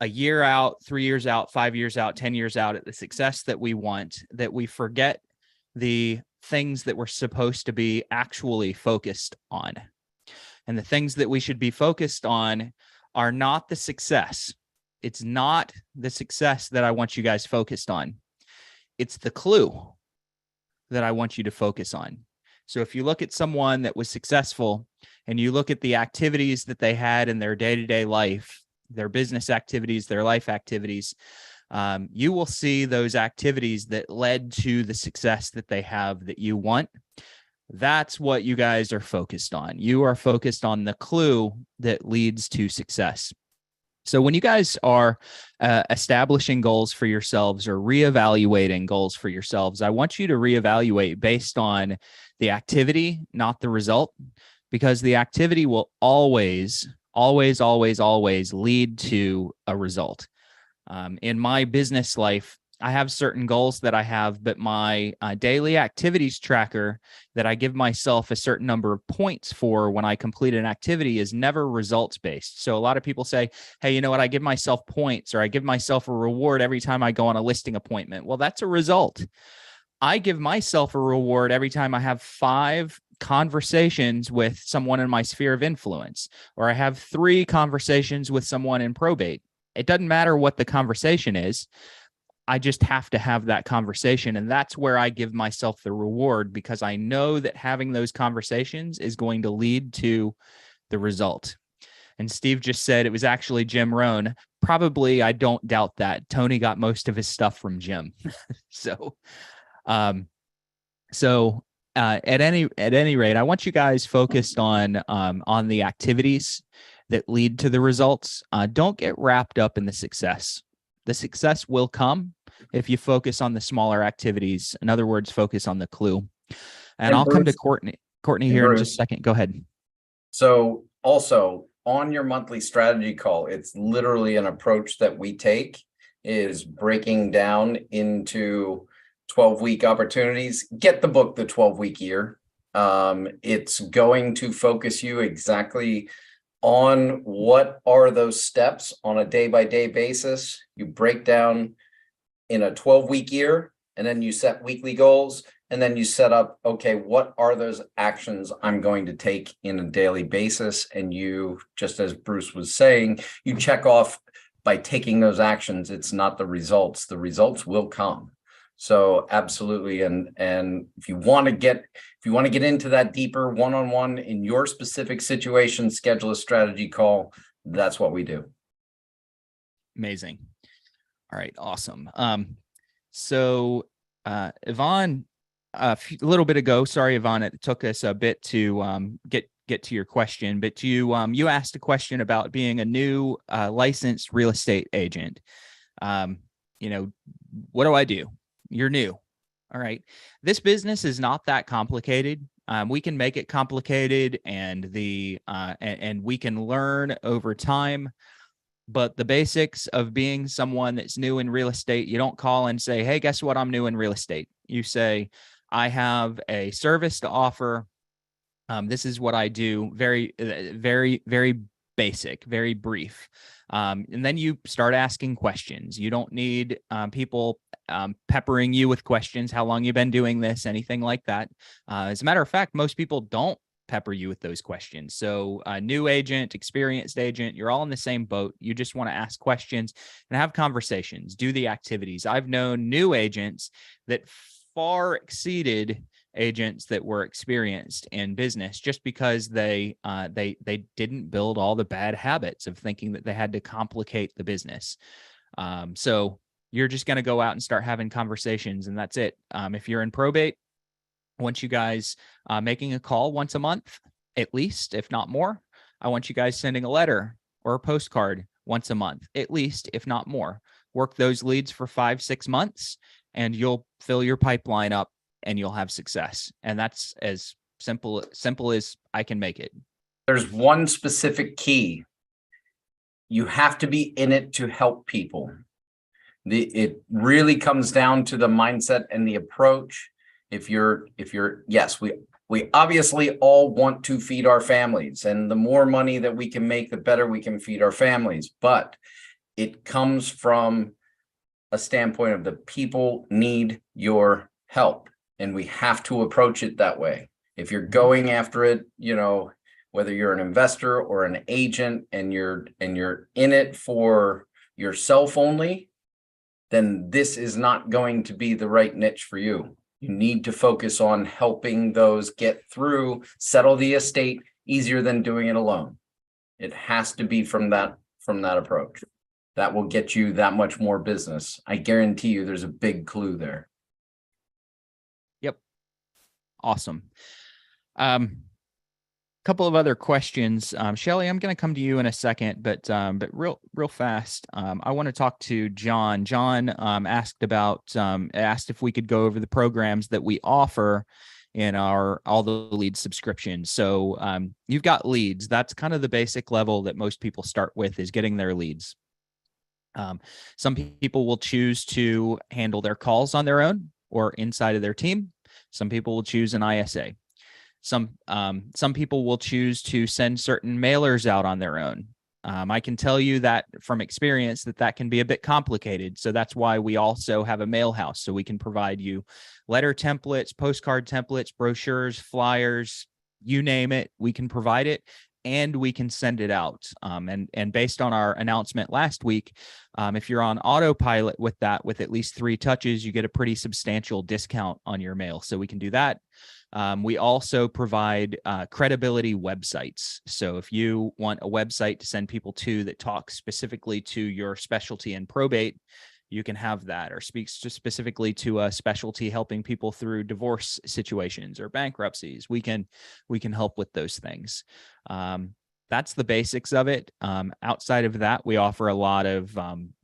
a year out, 3 years out, 5 years out, 10 years out at the success that we want, that we forget the things that we're supposed to be actually focused on. And the things that we should be focused on are not the success. It's not the success that I want you guys focused on. It's the clue that I want you to focus on. So if you look at someone that was successful and you look at the activities that they had in their day-to-day life, their business activities, their life activities, you will see those activities that led to the success that they have that you want. That's what you guys are focused on. You are focused on the clue that leads to success. So when you guys are establishing goals for yourselves or reevaluating goals for yourselves, I want you to reevaluate based on the activity, not the result, because the activity will always lead to a result. In my business life, I have certain goals that I have, but my daily activities tracker that I give myself a certain number of points for when I complete an activity is never results based. So a lot of people say, hey, you know what? I give myself points, or I give myself a reward every time I go on a listing appointment. Well, that's a result. I give myself a reward every time I have 5 conversations with someone in my sphere of influence, or I have 3 conversations with someone in probate. It doesn't matter what the conversation is. I just have to have that conversation. And that's where I give myself the reward, because I know that having those conversations is going to lead to the result. And Steve just said it was actually Jim Rohn. Probably, I don't doubt that. Tony got most of his stuff from Jim. At any rate, I want you guys focused on the activities that lead to the results. Don't get wrapped up in the success. The success will come, if you focus on the smaller activities. In other words, focus on the clue. And And I'll come to Bruce- Courtney and here in Bruce. just a second. Go ahead. So also on your monthly strategy call, it's literally an approach that we take is breaking down into 12-week opportunities. Get the book, The 12-Week Year. It's going to focus you exactly on what are those steps on a day-by-day basis. You break down in a 12-week year, and then you set weekly goals, and then you set up, okay, what are those actions I'm going to take in a daily basis? And you, just as Bruce was saying, you check off by taking those actions. It's not the results. The results will come. So absolutely. And if you want to get into that deeper one-on-one in your specific situation, schedule a strategy call. That's what we do. Amazing. All right. Awesome. So Yvonne, a little bit ago, sorry, Yvonne, it took us a bit to get to your question, but you asked a question about being a new licensed real estate agent. What do I do? You're new. All right. This business is not that complicated. We can make it complicated, and and we can learn over time. But the basics of being someone that's new in real estate, you don't call and say, hey, guess what? I'm new in real estate. You say, I have a service to offer. This is what I do. Very, very, very basic, very brief. And then you start asking questions. You don't need people peppering you with questions. How long you been doing this? Anything like that. As a matter of fact, most people don't pepper you with those questions. So new agent, experienced agent, you're all in the same boat. You just want to ask questions and have conversations, do the activities. I've known new agents that far exceeded agents that were experienced in business just because they didn't build all the bad habits of thinking that they had to complicate the business. So you're just going to go out and start having conversations, and that's it. If you're in probate, I want you guys making a call once a month, at least, if not more. I want you guys sending a letter or a postcard once a month, at least, if not more. Work those leads for 5-6 months, and you'll fill your pipeline up and you'll have success. And that's as simple as I can make it. There's one specific key. You have to be in it to help people. It really comes down to the mindset and the approach. If you're, yes, we obviously all want to feed our families, and the more money that we can make, the better we can feed our families. But it comes from a standpoint of the people need your help, and we have to approach it that way. If you're going after it, whether you're an investor or an agent, and you're in it for yourself only, then this is not going to be the right niche for you. You need to focus on helping those get through, settle the estate easier than doing it alone. It has to be from that approach. That will get you that much more business. I guarantee you there's a big clue there. Yep. Awesome. Couple of other questions. Shelly, I'm going to come to you in a second, but real fast, I want to talk to John. John asked if we could go over the programs that we offer in our All the Leads subscription. So you've got leads. That's kind of the basic level that most people start with, is getting their leads. Some people will choose to handle their calls on their own or inside of their team. Some people will choose an ISA. Some people will choose to send certain mailers out on their own. I can tell you that from experience that can be a bit complicated. So that's why we also have a mail house. So we can provide you letter templates, postcard templates, brochures, flyers, you name it, we can provide it, and we can send it out. And based on our announcement last week, if you're on autopilot with that, with at least 3 touches, you get a pretty substantial discount on your mail. So we can do that. We also provide credibility websites. So if you want a website to send people to that talks specifically to your specialty in probate, you can have that, or speaks specifically to a specialty helping people through divorce situations or bankruptcies. We can help with those things. that's the basics of it. Outside of that, we offer a lot of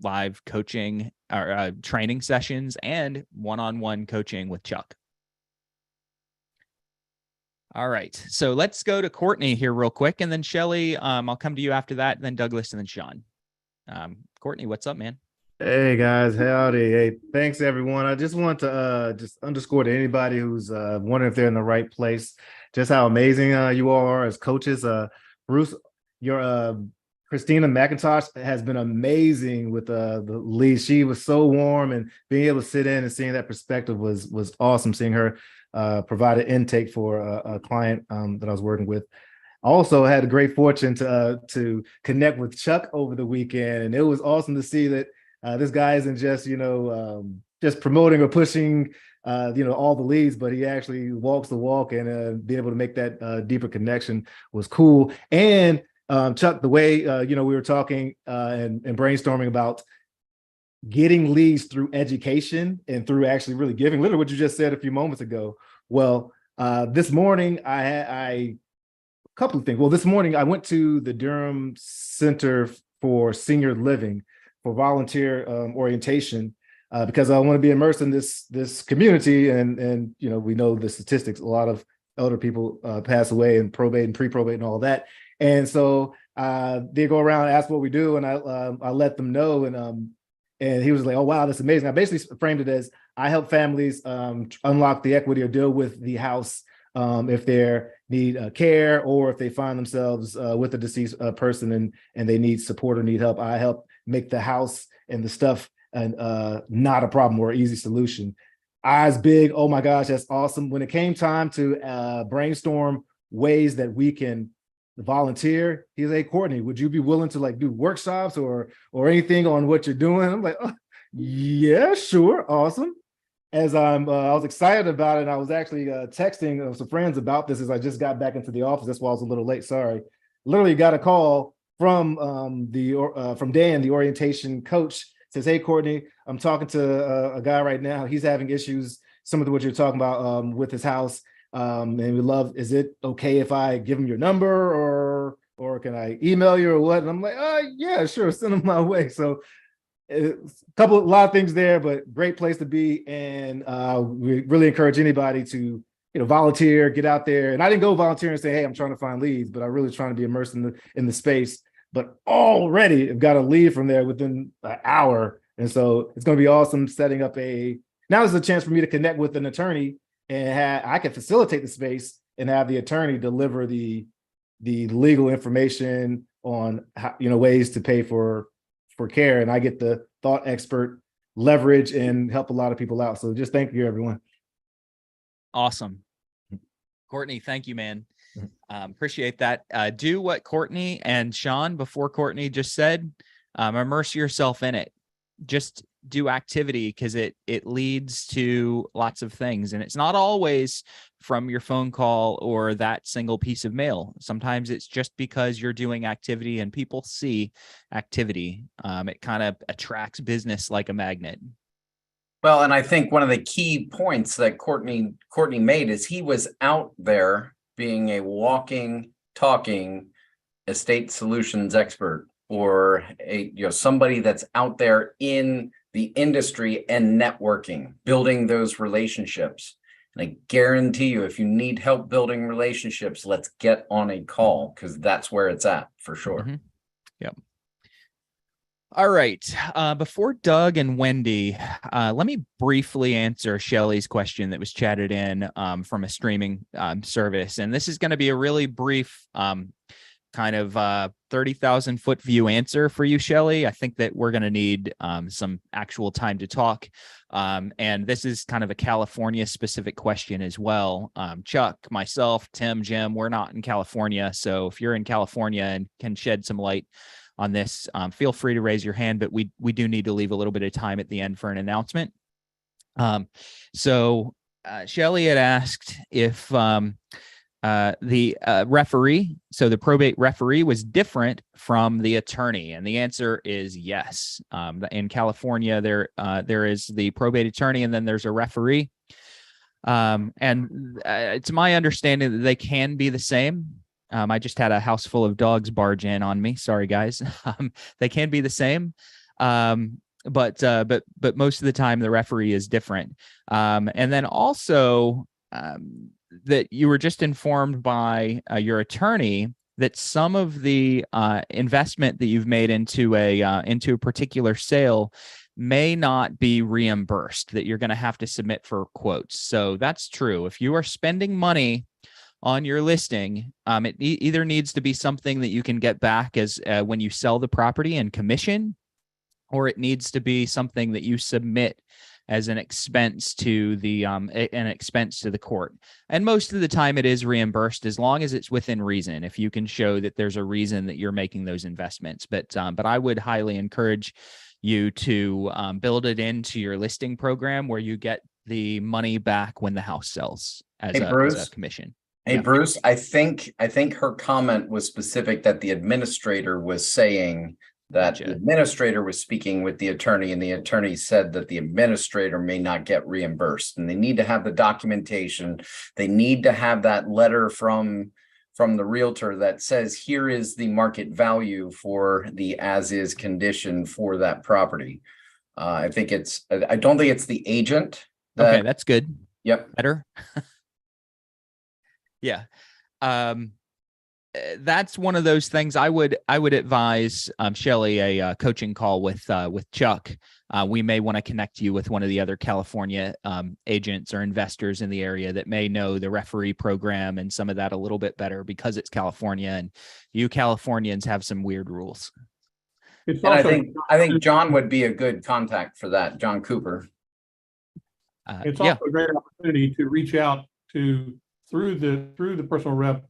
live coaching or training sessions and one-on-one coaching with Chuck. All right, so let's go to Courtney here real quick, and then Shelly, I'll come to you after that, and then Douglas, and then Sean. Courtney, what's up, man? Hey guys, howdy. Hey, thanks everyone. I just want to just underscore to anybody who's wondering if they're in the right place, just how amazing you all are as coaches. Bruce, your Christina McIntosh has been amazing with the lead. She was so warm, and being able to sit in and seeing that perspective was awesome. Seeing her provide an intake for a client that I was working with. Also had a great fortune to connect with Chuck over the weekend, and it was awesome to see that this guy isn't just just promoting or pushing all the leads, but he actually walks the walk, and being able to make that deeper connection was cool. And Chuck, the way we were talking and brainstorming about getting leads through education and through actually really giving, literally what you just said a few moments ago. Well, this morning I couple of things. Well, this morning I went to the Durham Center for Senior Living for volunteer orientation because I want to be immersed in this community, and we know the statistics. A lot of elder people pass away in probate and pre-probate and all that, and so they go around and ask what we do, and I let them know, and he was like, "Oh wow, that's amazing." I basically framed it as I help families unlock the equity or deal with the house if they need care, or if they find themselves with a deceased person and they need support or need help. I help make the house and the stuff not a problem or an easy solution. Eyes big, oh my gosh, that's awesome. When it came time to brainstorm ways that we can volunteer, he's like, "Hey, Courtney, would you be willing to do workshops or anything on what you're doing?" I'm like, "Oh, yeah, sure, awesome." As I was excited about it, I was actually texting some friends about this as I just got back into the office. That's why I was a little late. Sorry. Literally got a call from from Dan, the orientation coach. Says, "Hey, Courtney, I'm talking to a guy right now. He's having issues, some of what you're talking about with his house. And we love. Is it okay if I give him your number or can I email you or what?" And I'm like, yeah, sure, send him my way." So. A lot of things there, but great place to be. And we really encourage anybody to, volunteer, get out there. And I didn't go volunteer and say, "Hey, I'm trying to find leads," but I'm really trying to be immersed in the space. But already I've got a lead from there within an hour. And so it's going to be awesome setting up now there's a chance for me to connect with an attorney, and I can facilitate the space and have the attorney deliver the legal information on how, ways to pay for care, and I get the thought expert leverage and help a lot of people out. So just thank you, everyone. Awesome. Courtney, thank you, man. Appreciate that. Do what Courtney and Sean before Courtney just said. Immerse yourself in it. Just do activity, because it leads to lots of things, and it's not always from your phone call or that single piece of mail. Sometimes it's just because you're doing activity and people see activity. It kind of attracts business like a magnet. Well, and I think one of the key points that Courtney made is he was out there being a walking, talking estate solutions expert, or somebody that's out there in the industry and networking, building those relationships. And I guarantee you, if you need help building relationships, let's get on a call, because that's where it's at for sure. Mm-hmm. Yep. All right. Before Doug and Wendy, let me briefly answer Shelly's question that was chatted in from a streaming service. And this is going to be a really brief kind of 30,000 foot view answer for you, Shelly. I think that we're going to need some actual time to talk. And this is kind of a California specific question as well. Chuck, myself, Tim, Jim, we're not in California. So if you're in California and can shed some light on this, feel free to raise your hand, but we do need to leave a little bit of time at the end for an announcement. So Shelly had asked if the referee, so the probate referee, was different from the attorney, and the answer is yes. In California, there is the probate attorney, and then there's a referee. And it's my understanding that they can be the same. I just had a house full of dogs barge in on me. Sorry, guys. They can be the same. But most of the time the referee is different. And then also that you were just informed by your attorney that some of the investment that you've made into a particular sale may not be reimbursed, that you're going to have to submit for quotes. So that's true. If you are spending money on your listing, it either needs to be something that you can get back as when you sell the property and commission, or it needs to be something that you submit as an expense to the court. And most of the time it is reimbursed as long as it's within reason, if you can show that there's a reason that you're making those investments. But I would highly encourage you to build it into your listing program where you get the money back when the house sells as a commission. Hey, Yeah. Bruce, I think her comment was specific that the administrator was saying that Gotcha. the administrator was speaking with the attorney, and the attorney said that the administrator may not get reimbursed, and they need to have the documentation. They need to have that letter from the realtor that says, here is the market value for the as-is condition for that property. I don't think it's the agent. Okay, that's good. Yep. Better. Yeah. That's one of those things I would advise Shelly a coaching call with Chuck. We may want to connect you with one of the other California agents or investors in the area that may know the referee program and some of that a little bit better, because it's California and you Californians have some weird rules. It's And also, I think John would be a good contact for that, John Cooper. it's Yeah. also a great opportunity to reach out to through the personal rep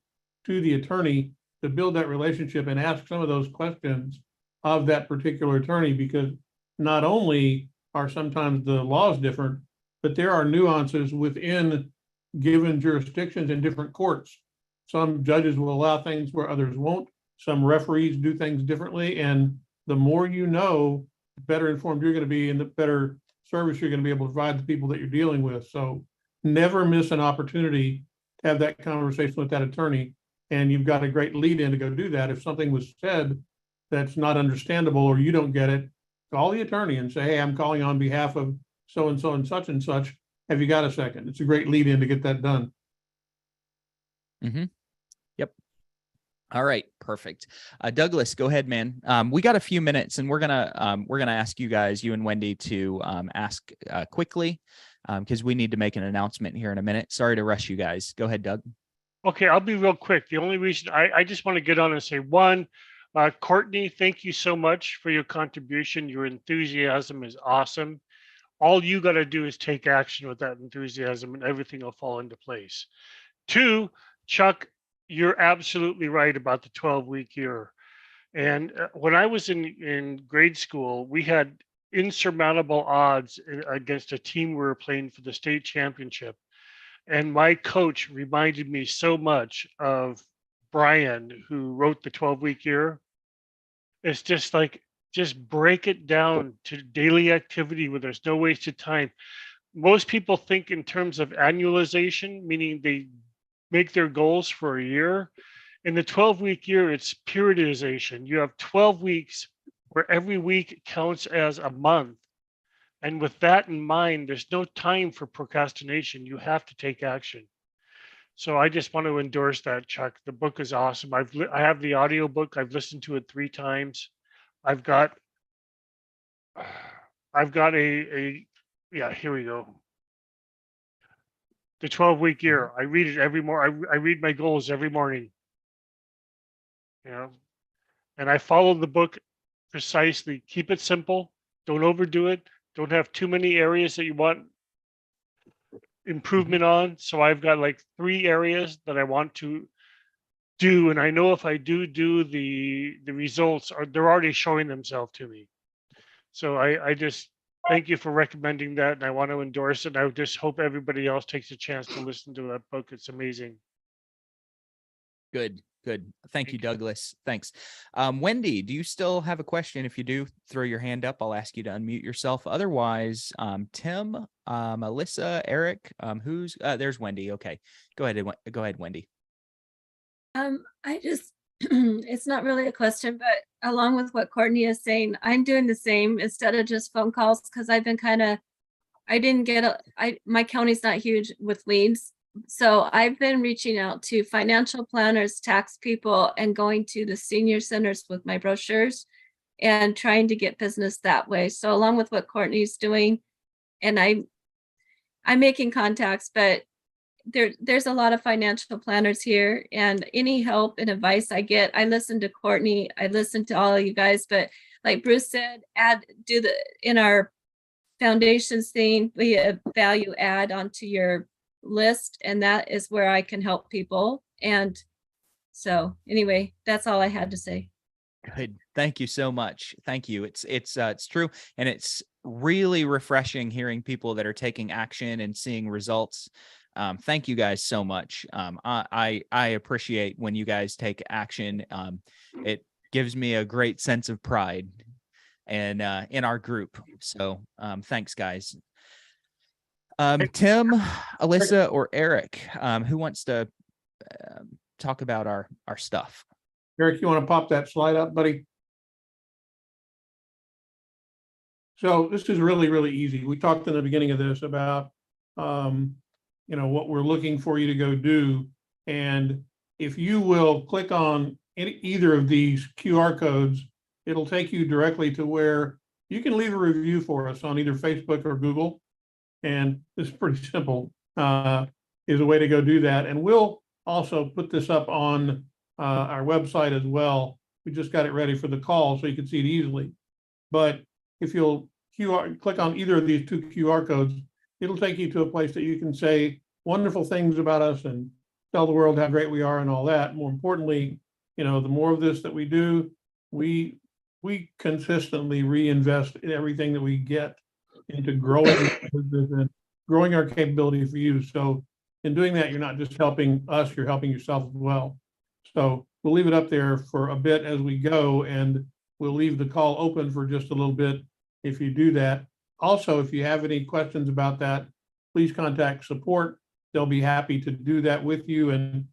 to the attorney to build that relationship and ask some of those questions of that particular attorney, because not only are sometimes the laws different, but there are nuances within given jurisdictions in different courts. Some judges will allow things where others won't. Some referees do things differently. And the more you know, the better informed you're going to be and the better service you're going to be able to provide the people that you're dealing with. So never miss an opportunity to have that conversation with that attorney. And you've got a great lead in to go do that. If something was said that's not understandable or you don't get it, call the attorney and say, hey, I'm calling on behalf of so-and-so and such and such. Have you got a second? It's a great lead in to get that done. Mm-hmm. Yep. All right. Perfect. Douglas, go ahead, man. We got a few minutes and we're gonna ask you guys, you and Wendy, to ask quickly because we need to make an announcement here in a minute. Sorry to rush you guys. Go ahead, Doug. Okay, I'll be real quick. The only reason I just want to get on and say, one, Courtney, thank you so much for your contribution. Your enthusiasm is awesome. All you got to do is take action with that enthusiasm and everything will fall into place. Two, Chuck, you're absolutely right about the 12-week year. And when I was in grade school, we had insurmountable odds against a team we were playing for the state championship. And my coach reminded me so much of Brian, who wrote the 12-week year. It's just like, just break it down to daily activity where there's no wasted time. Most people think in terms of annualization, meaning they make their goals for a year. In the 12-week year, it's periodization. You have 12 weeks where every week counts as a month. And with that in mind, there's no time for procrastination. You have to take action. So I just want to endorse that, Chuck. The book is awesome. I have the audio book. I've listened to it 3 times. I've got yeah, here we go. The 12-week year. I read it every morning. I read my goals every morning. You know, and I follow the book precisely. Keep it simple. Don't overdo it. Don't have too many areas that you want improvement on. So I've got like 3 areas that I want to do. And I know if I do the results they're already showing themselves to me. So I just thank you for recommending that. And I want to endorse it. I just hope everybody else takes a chance to listen to that book. It's amazing. Good. Thank you, Douglas. Thanks. Wendy, do you still have a question? If you do, throw your hand up. I'll ask you to unmute yourself. Otherwise, Tim, Alyssa, Eric, there's Wendy. Okay, go ahead, Wendy. I just, it's not really a question, but along with what Courtney is saying, I'm doing the same instead of just phone calls, because I've been I didn't get my county's not huge with leads. So I've been reaching out to financial planners, tax people, and going to the senior centers with my brochures and trying to get business that way. So along with what Courtney's doing, and I'm making contacts, but there's a lot of financial planners here, and any help and advice I get, I listen to Courtney, I listen to all of you guys, but like Bruce said, in our foundations thing, we have value add onto your list, and that is where I can help people. And so anyway, that's all I had to say. Good. Thank you so much. Thank you. It's true. And it's really refreshing hearing people that are taking action and seeing results. Thank you guys so much. I appreciate when you guys take action. It gives me a great sense of pride and in our group. So thanks, guys. Tim, Alyssa, or Eric, who wants to talk about our stuff? Eric, you want to pop that slide up, buddy? So this is really, really easy. We talked in the beginning of this about, what we're looking for you to go do. And if you will click on either of these QR codes, it'll take you directly to where you can leave a review for us on either Facebook or Google. And it's pretty simple, is a way to go do that. And we'll also put this up on our website as well. We just got it ready for the call so you can see it easily. But if you'll click on either of these two QR codes, it'll take you to a place that you can say wonderful things about us and tell the world how great we are and all that. More importantly, the more of this that we do, we consistently reinvest in everything that we get into growing and growing our capability for you. So in doing that, you're not just helping us, you're helping yourself as well. So we'll leave it up there for a bit as we go, and we'll leave the call open for just a little bit if you do that. Also, if you have any questions about that, please contact support. They'll be happy to do that with you. And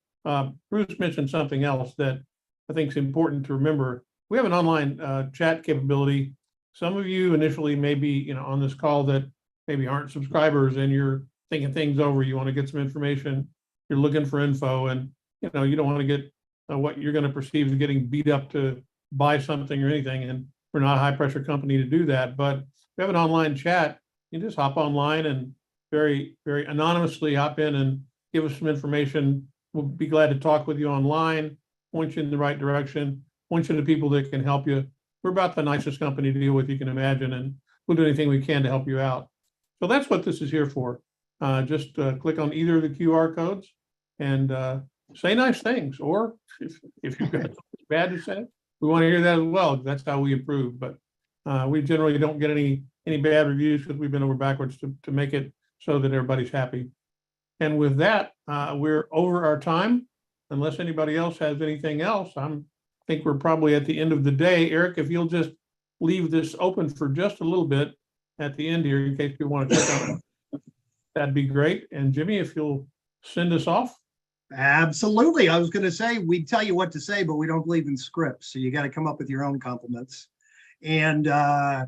Bruce mentioned something else that I think is important to remember. We have an online chat capability. Some of you initially may be on this call that maybe aren't subscribers, and you're thinking things over. You want to get some information. You're looking for info, and you don't want to get what you're going to perceive as getting beat up to buy something or anything. And we're not a high pressure company to do that. But we have an online chat. You just hop online and very, very anonymously hop in and give us some information. We'll be glad to talk with you online, point you in the right direction, point you to people that can help you. We're about the nicest company to deal with you can imagine, and we'll do anything we can to help you out. So that's what this is here for. Just click on either of the QR codes and say nice things, or if you've got something bad to say, we want to hear that as well. That's how we improve. But we generally don't get any bad reviews because we've been over backwards to make it so that everybody's happy. And with that, we're over our time. Unless anybody else has anything else, I think we're probably at the end of the day. Eric, if you'll just leave this open for just a little bit at the end here in case you want to click on it, that'd be great. And Jimmy, if you'll send us off. Absolutely. I was going to say, we'd tell you what to say, but we don't believe in scripts. So you got to come up with your own compliments. And I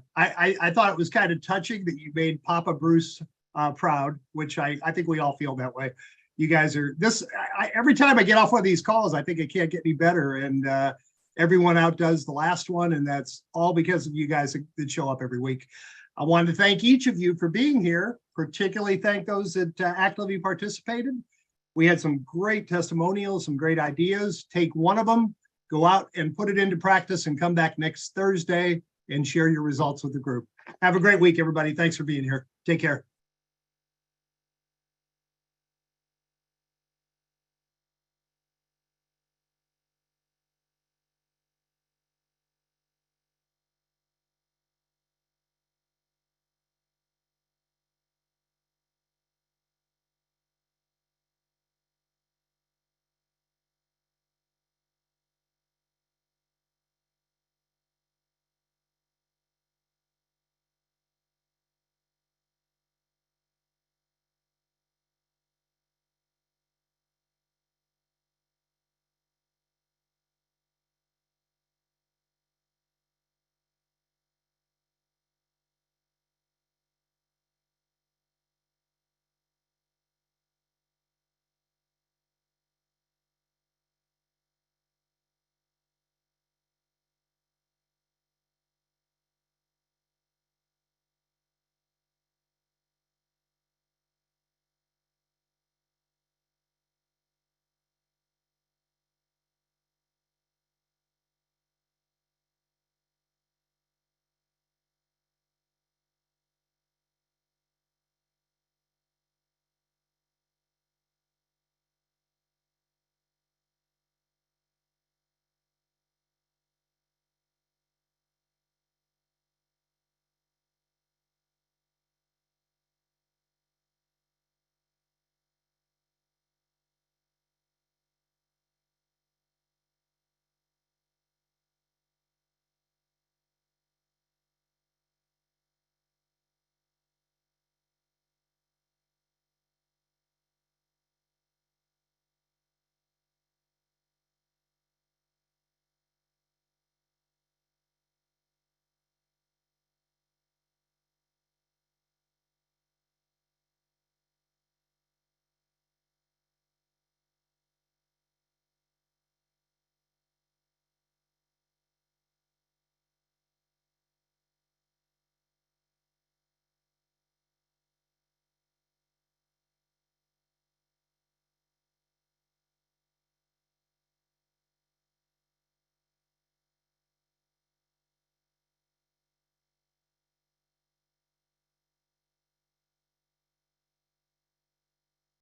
thought it was kind of touching that you made Papa Bruce proud, which I think we all feel that way. You guys are every time I get off one of these calls, I think it can't get any better. And everyone outdoes the last one. And that's all because of you guys that show up every week. I wanted to thank each of you for being here, particularly thank those that actively participated. We had some great testimonials, some great ideas. Take one of them, go out and put it into practice, and come back next Thursday and share your results with the group. Have a great week, everybody. Thanks for being here. Take care.